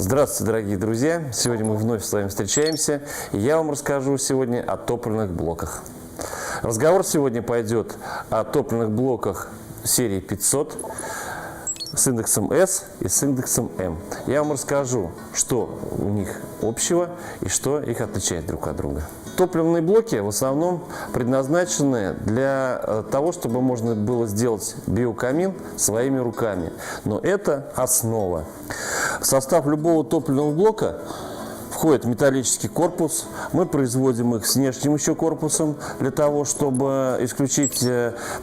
Здравствуйте, дорогие друзья! Сегодня мы вновь с вами встречаемся, и я вам расскажу сегодня о топливных блоках. Разговор сегодня пойдет о топливных блоках серии 500 с индексом S и с индексом M. Я вам расскажу, что у них общего и что их отличает друг от друга. Топливные блоки в основном предназначены для того, чтобы можно было сделать биокамин своими руками. Но это основа. В состав любого топливного блока входит металлический корпус. Мы производим их с внешним еще корпусом для того, чтобы исключить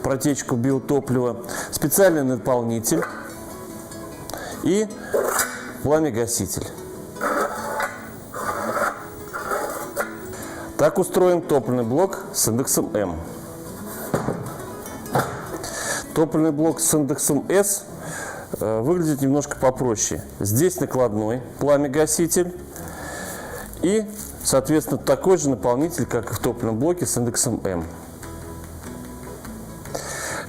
протечку биотоплива. Специальный наполнитель и пламя-гаситель. Так устроен топливный блок с индексом M. Топливный блок с индексом S выглядит немножко попроще. Здесь накладной пламя-гаситель и, соответственно, такой же наполнитель, как и в топливном блоке с индексом M.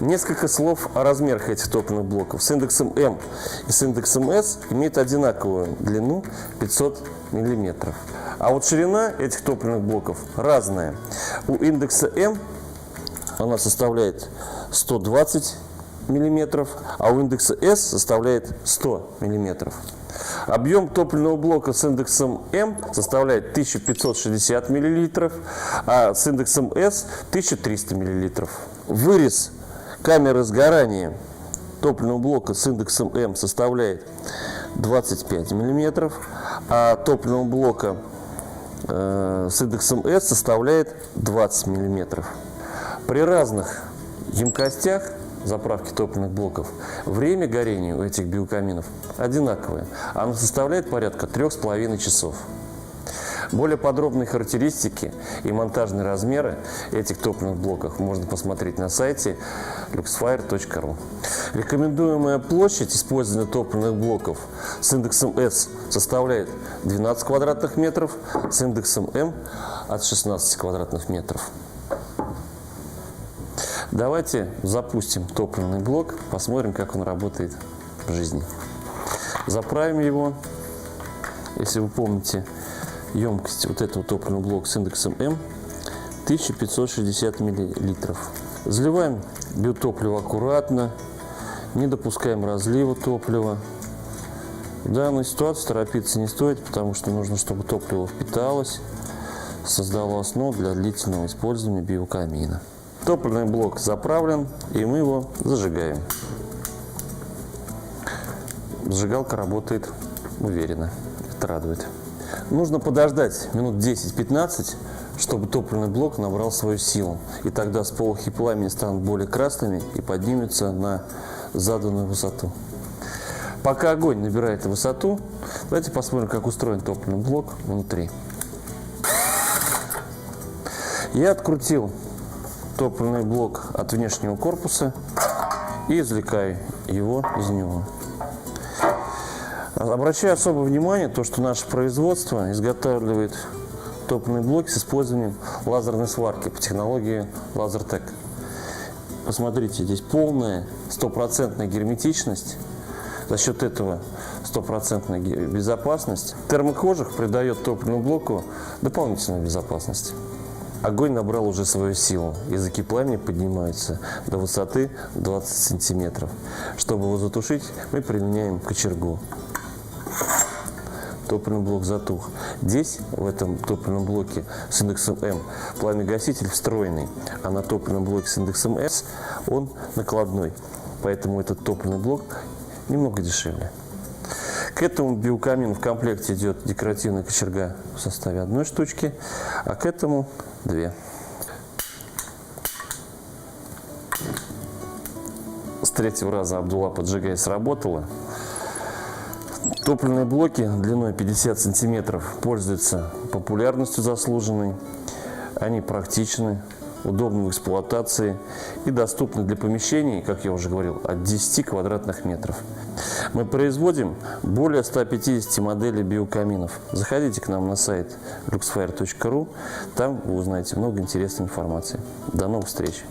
Несколько слов о размерах этих топливных блоков. С индексом M и с индексом S имеют одинаковую длину 500 мм. А вот ширина этих топливных блоков разная. У индекса M она составляет 120 мм, а у индекса S составляет 100 мм. Объем топливного блока с индексом M составляет 1560 мл, а с индексом S 1300 мл. Вырез камеры сгорания топливного блока с индексом M составляет 25 мм, а топливного блока с индексом S составляет 20 мм. При разных емкостях заправки топливных блоков время горения у этих биокаминов одинаковое. Оно составляет порядка 3,5 часов. Более подробные характеристики и монтажные размеры этих топливных блоков можно посмотреть на сайте luxfire.ru. Рекомендуемая площадь использования топливных блоков с индексом S составляет 12 квадратных метров, с индексом M от 16 квадратных метров. Давайте запустим топливный блок, посмотрим, как он работает в жизни. Заправим его. Если вы помните, емкость вот этого топливного блока с индексом M 1560 мл. Заливаем биотопливо аккуратно, не допускаем разлива топлива. В данной ситуации торопиться не стоит, потому что нужно, чтобы топливо впиталось, создало основу для длительного использования биокамина. Топливный блок заправлен, и мы его зажигаем. Зажигалка работает уверенно, это радует. Нужно подождать минут 10-15, чтобы топливный блок набрал свою силу. И тогда сполохи пламени станут более красными и поднимутся на заданную высоту. Пока огонь набирает высоту, давайте посмотрим, как устроен топливный блок внутри. Я открутил топливный блок от внешнего корпуса и извлекаю его из него. Обращаю особое внимание, то, что наше производство изготавливает топливные блоки с использованием лазерной сварки по технологии LaserTech. Посмотрите, здесь полная стопроцентная герметичность. За счет этого стопроцентная безопасность. Термокожух придает топливному блоку дополнительную безопасность. Огонь набрал уже свою силу. Языки пламени поднимаются до высоты 20 сантиметров. Чтобы его затушить, мы применяем кочергу. Топливный блок затух. Здесь, в этом топливном блоке с индексом M, пламя-гаситель встроенный, а на топливном блоке с индексом S он накладной. Поэтому этот топливный блок немного дешевле. К этому биокамину в комплекте идет декоративная кочерга в составе одной штучки, а к этому две. С третьего раза Абдулла поджигая сработала. Топливные блоки длиной 50 сантиметров пользуются популярностью заслуженной. Они практичны, удобны в эксплуатации и доступны для помещений, как я уже говорил, от 10 квадратных метров. Мы производим более 150 моделей биокаминов. Заходите к нам на сайт luxfire.ru, там вы узнаете много интересной информации. До новых встреч!